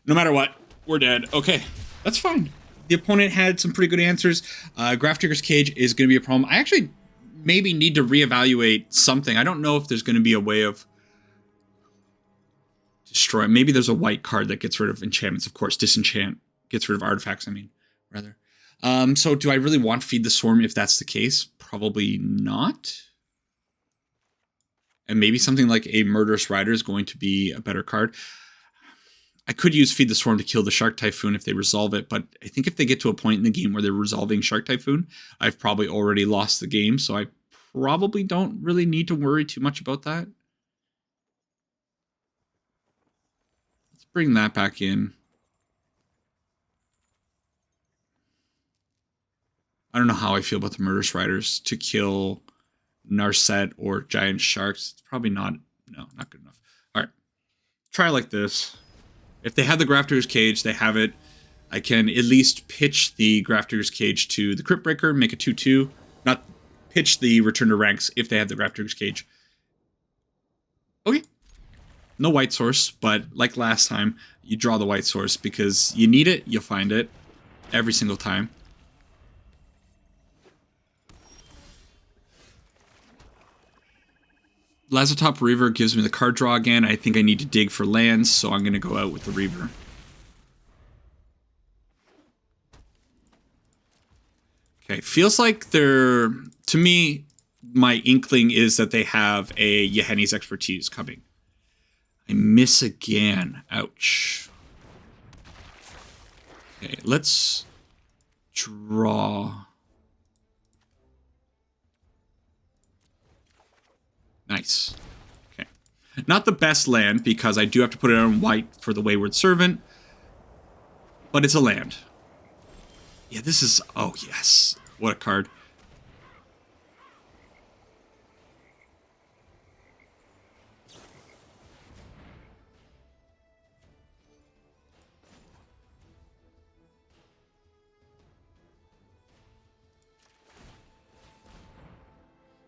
No matter what, we're dead. Okay, that's fine. The opponent had some pretty good answers. Grafdigger's Cage is going to be a problem. I actually maybe need to reevaluate something. I don't know if there's going to be a way of destroying. Maybe there's a white card that gets rid of enchantments. Of course, disenchant gets rid of artifacts, I mean, rather. So do I really want Feed the Swarm if that's the case? Probably not. And maybe something like a Murderous Rider is going to be a better card. I could use Feed the Swarm to kill the Shark Typhoon if they resolve it, but I think if they get to a point in the game where they're resolving Shark Typhoon, I've probably already lost the game, so I probably don't really need to worry too much about that. Let's bring that back in. I don't know how I feel about the Murderous Riders to kill Narset or Giant Sharks. It's probably not good enough. All right, try like this. If they have the Grafdigger's Cage, they have it. I can at least pitch the Grafdigger's Cage to the Crypt Breaker, make a 2/2. Not pitch the Return to Ranks if they have the Grafdigger's Cage. Okay. No white source, but like last time, you draw the white source because you need it, you'll find it every single time. Lazotop Reaver gives me the card draw again. I think I need to dig for lands, so I'm going to go out with the Reaver. Okay, feels like they're... To me, my inkling is that they have a Yahenni's Expertise coming. I miss again. Ouch. Okay, let's draw... Nice. Okay. Not the best land, because I do have to put it on white for the Wayward Servant. But it's a land. Yeah, this is... Oh, yes. What a card.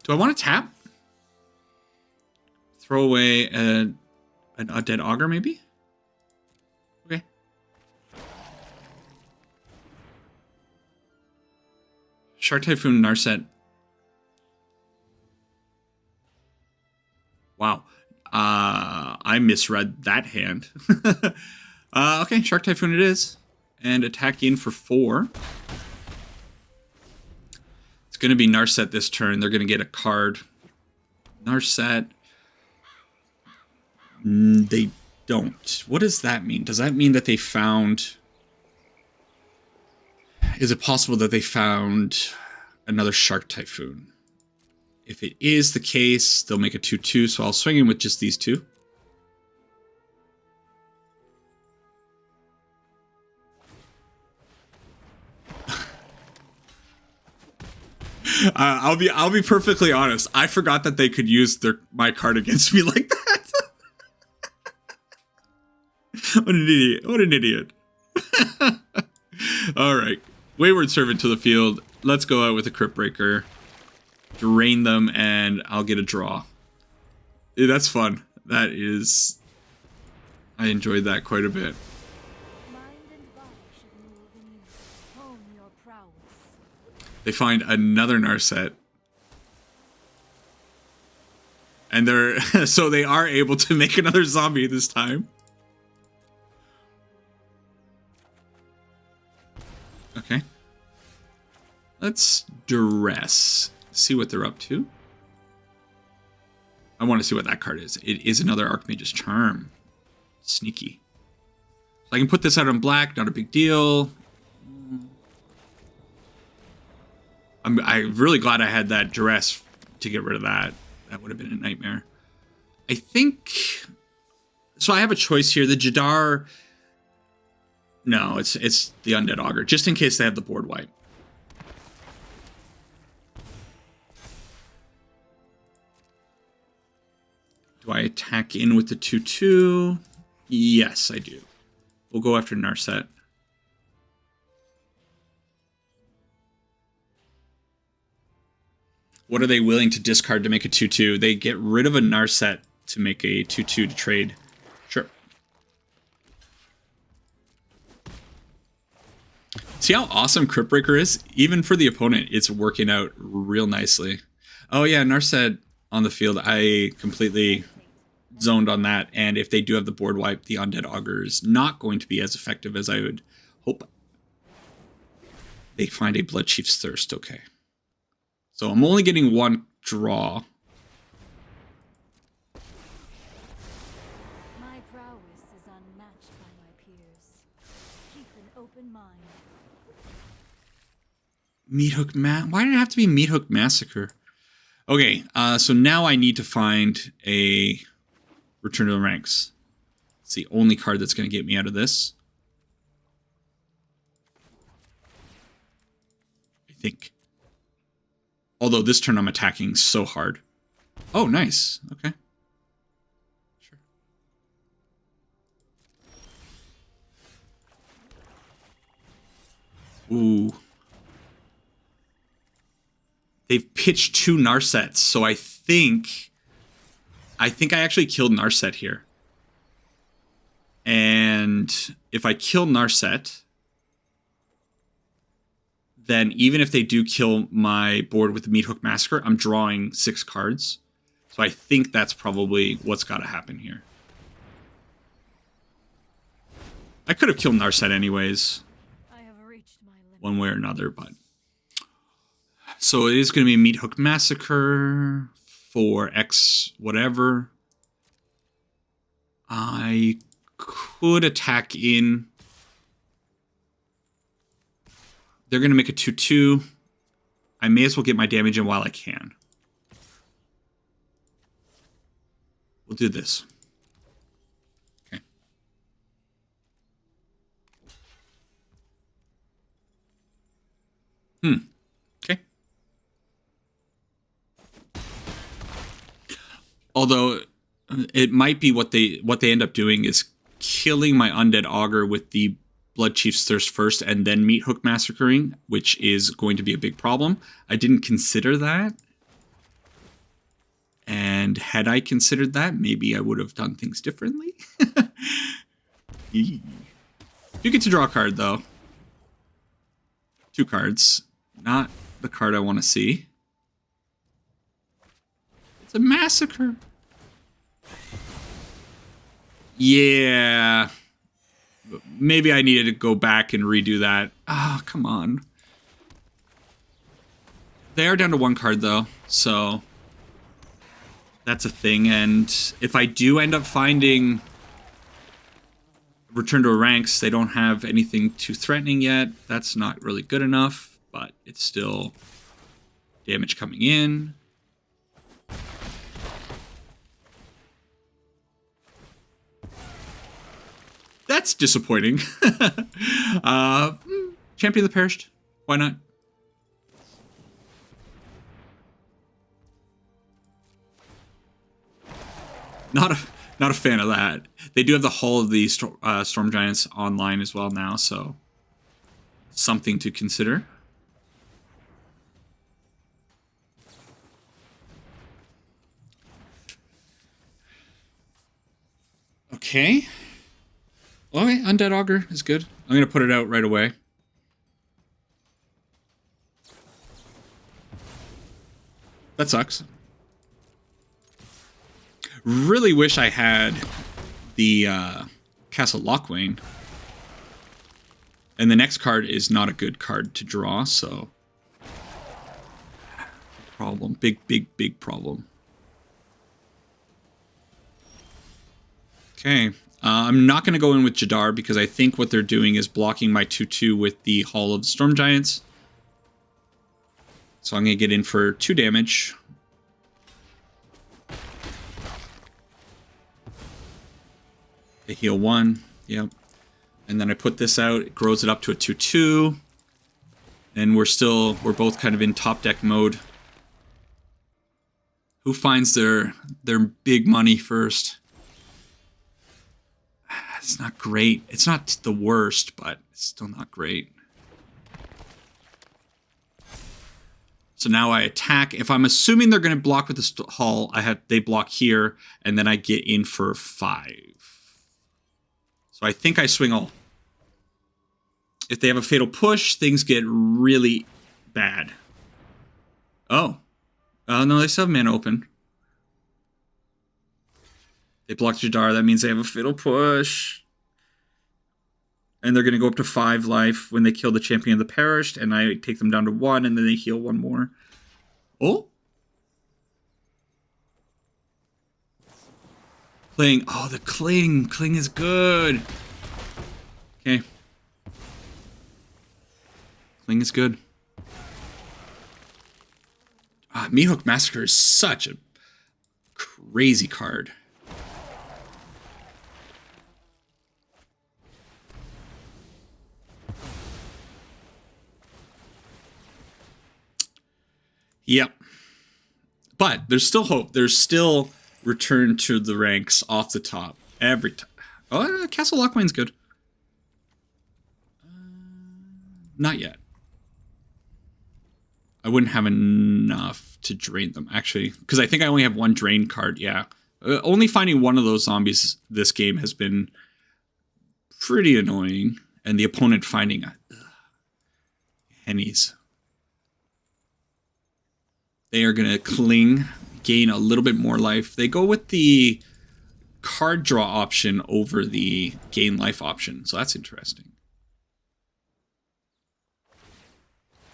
Do I want to tap? Throw away an Undead Augur, maybe? Okay. Shark Typhoon, Narset. Wow. I misread that hand. Okay, Shark Typhoon it is. And attack in for 4. It's going to be Narset this turn. They're going to get a card. Narset... They don't. What does that mean? Does that mean that they found... Is it possible that they found another Shark Typhoon? If it is the case, they'll make a 2/2, so I'll swing in with just these two. I'll be perfectly honest. I forgot that they could use my card against me like that. What an idiot. What an idiot. Alright. Wayward Servant to the field. Let's go out with a Crypt Breaker. Drain them, and I'll get a draw. Yeah, that's fun. That is... I enjoyed that quite a bit. They find another Narset. And they're... so they are able to make another zombie this time. Okay. Let's duress. See what they're up to. I want to see what that card is. It is another Archmage's Charm. Sneaky. So I can put this out on black, not a big deal. I'm really glad I had that duress to get rid of that. That would have been a nightmare. I think... So I have a choice here. The Jadar... No, it's the Undead Augur, just in case they have the board wipe. Do I attack in with the 2/2? Yes, I do. We'll go after Narset. What are they willing to discard to make a 2/2? They get rid of a Narset to make a 2/2 to trade. Sure. See how awesome Crypt Breaker is? Even for the opponent, it's working out real nicely. Oh yeah, Narset on the field. I completely zoned on that. And if they do have the board wipe, the Undead Augur is not going to be as effective as I would hope. They find a Blood Chief's Thirst. Okay. So I'm only getting one draw. My prowess is unmatched by my peers. Keep an open mind. Why did it have to be Meat Hook Massacre? Okay, so now I need to find a Return to the Ranks. It's the only card that's going to get me out of this. I think. Although this turn I'm attacking so hard. Oh, nice. Okay. Sure. Ooh. They've pitched 2 Narsets, so I think I actually killed Narset here. And if I kill Narset, then even if they do kill my board with the Meat Hook Massacre, I'm drawing 6 cards. So I think that's probably what's got to happen here. I could have killed Narset anyways, I have reached my limit. one way or another, but... So it is going to be Meat Hook Massacre for X whatever. I could attack in. They're going to make a 2/2. I may as well get my damage in while I can. We'll do this. Okay. Okay. Although it might be what they end up doing is killing my Undead Augur with the Blood Chief's Thirst first and then Meat Hook Massacring, which is going to be a big problem. I didn't consider that. And had I considered that, maybe I would have done things differently. You get to draw a card, though. 2 cards. Not the card I want to see. It's a Massacre. Yeah. Maybe I needed to go back and redo that. Ah, come on. They are down to 1 card, though, so that's a thing. And if I do end up finding return to ranks. They don't have anything too threatening yet. That's not really good enough, but it's still damage coming in. That's disappointing. Champion of the Perished. Why not? Not a fan of that. They do have the Hall of the Storm Giants online as well now, so something to consider. Okay. Okay, Undead Augur is good. I'm going to put it out right away. That sucks. Really wish I had the Castle Lochwain. And the next card is not a good card to draw, so... Problem. Big problem. Okay. I'm not going to go in with Jadar because I think what they're doing is blocking my 2/2 with the Hall of the Storm Giants. So I'm going to get in for 2 damage. They heal 1. Yep. And then I put this out. It grows it up to a 2/2. And we're both kind of in top deck mode. Who finds their big money first? It's not great. It's not the worst, but it's still not great. So now I attack. If I'm assuming they're going to block with the Hall, they block here, and then I get in for 5. So I think I swing all. If they have a Fatal Push, things get really bad. Oh. No, they still have mana open. They blocked Jadar. That means they have a Fatal Push. And they're going to go up to 5 life when they kill the Champion of the Perished. And I take them down to 1, and then they heal 1 more. Oh. Playing. Oh, the Cling. Cling is good. Okay. Cling is good. Meathook Massacre is such a crazy card. Yep. But there's still hope. There's still return to the ranks off the top every time. Oh, Castle Lochwain's good. Not yet. I wouldn't have enough to drain them, actually. Because I think I only have 1 drain card, yeah. Only finding one of those zombies this game has been pretty annoying. And the opponent finding hennies. They are going to Cling, gain a little bit more life. They go with the card draw option over the gain life option. So that's interesting.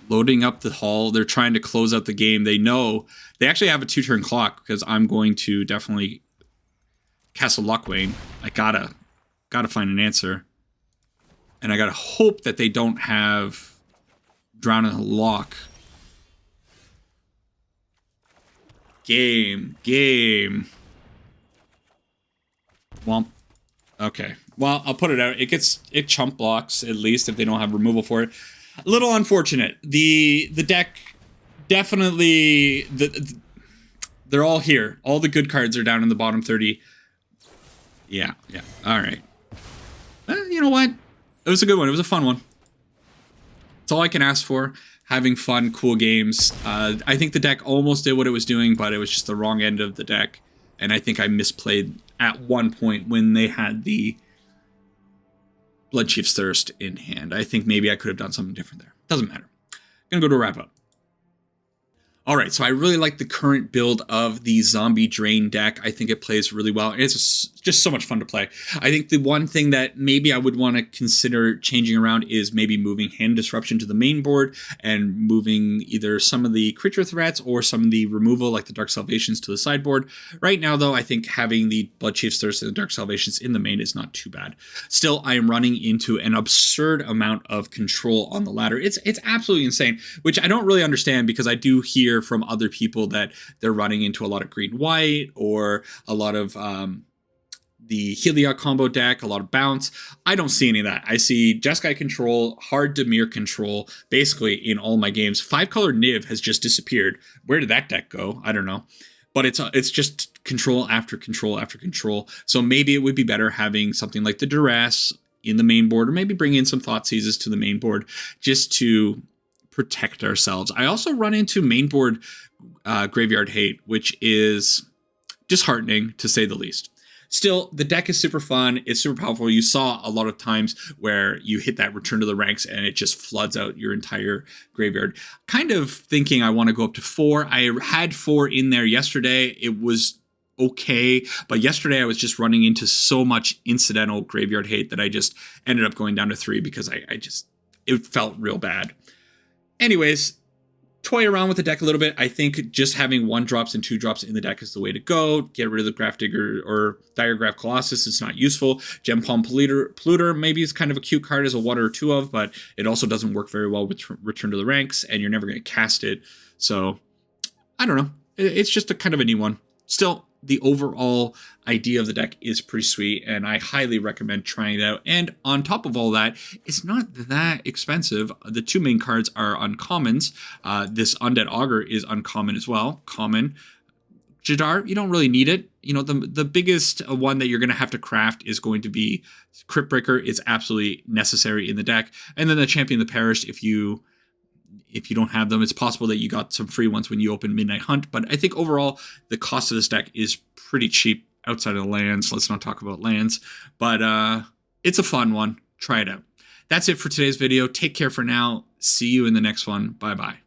Loading up the Hall. They're trying to close out the game. They know they actually have a 2-turn clock because I'm going to definitely Castle Lochwain. I gotta find an answer. And I gotta hope that they don't have Drown in the Loch. Game. Womp. Okay. Well, I'll put it out. It chump blocks, at least, if they don't have removal for it. A little unfortunate. The deck definitely... they're all here. All the good cards are down in the bottom 30. Yeah. All right. You know what? It was a good one. It was a fun one. It's all I can ask for. Having fun, cool games. I think the deck almost did what it was doing, but it was just the wrong end of the deck. And I think I misplayed at one point when they had the Bloodchief's Thirst in hand. I think maybe I could have done something different there. Doesn't matter. Gonna go to a wrap up. All right, so I really like the current build of the Zombie Drain deck. I think it plays really well. It's just so much fun to play. I think the one thing that maybe I would want to consider changing around is maybe moving Hand Disruption to the main board and moving either some of the creature threats or some of the removal like the Dark Salvations to the sideboard. Right now, though, I think having the Bloodchief's Thirst and the Dark Salvations in the main is not too bad. Still, I am running into an absurd amount of control on the ladder. It's absolutely insane, which I don't really understand because I do hear from other people that they're running into a lot of green-white or a lot of the Heliod combo deck, a lot of bounce. I don't see any of that. I see Jeskai control, hard Dimir control, basically in all my games. 5-color Niv has just disappeared. Where did that deck go? I don't know. But it's just control after control after control. So maybe it would be better having something like the Duress in the main board, or maybe bring in some Thoughtseizes to the main board just to protect ourselves. I also run into main board Graveyard Hate, which is disheartening to say the least. Still, the deck is super fun. It's super powerful. You saw a lot of times where you hit that Return to the Ranks and it just floods out your entire graveyard. Kind of thinking I want to go up to 4. I had 4 in there yesterday. It was okay, but yesterday I was just running into so much incidental Graveyard Hate that I just ended up going down to 3 because it felt real bad. Anyways, toy around with the deck a little bit. I think just having 1-drops and 2-drops in the deck is the way to go. Get rid of the Grafdigger or Diregraph Colossus. It's not useful. Gem Palm Polluter maybe is kind of a cute card as a 1 or 2 of, but it also doesn't work very well with Return to the Ranks, and you're never going to cast it. So, I don't know. It's just a kind of a neat one. Still, the overall idea of the deck is pretty sweet, and I highly recommend trying it out. And on top of all that, it's not that expensive. The 2 main cards are uncommons. This Undead Augur is uncommon as well. Common. Jadar, you don't really need it. You know, the biggest one that you're going to have to craft is going to be Crypt Breaker. It's absolutely necessary in the deck. And then the Champion of the Perished, if you don't have them, it's possible that you got some free ones when you open Midnight Hunt. But I think overall, the cost of this deck is pretty cheap outside of the lands. Let's not talk about lands. But it's a fun one. Try it out. That's it for today's video. Take care for now. See you in the next one. Bye-bye.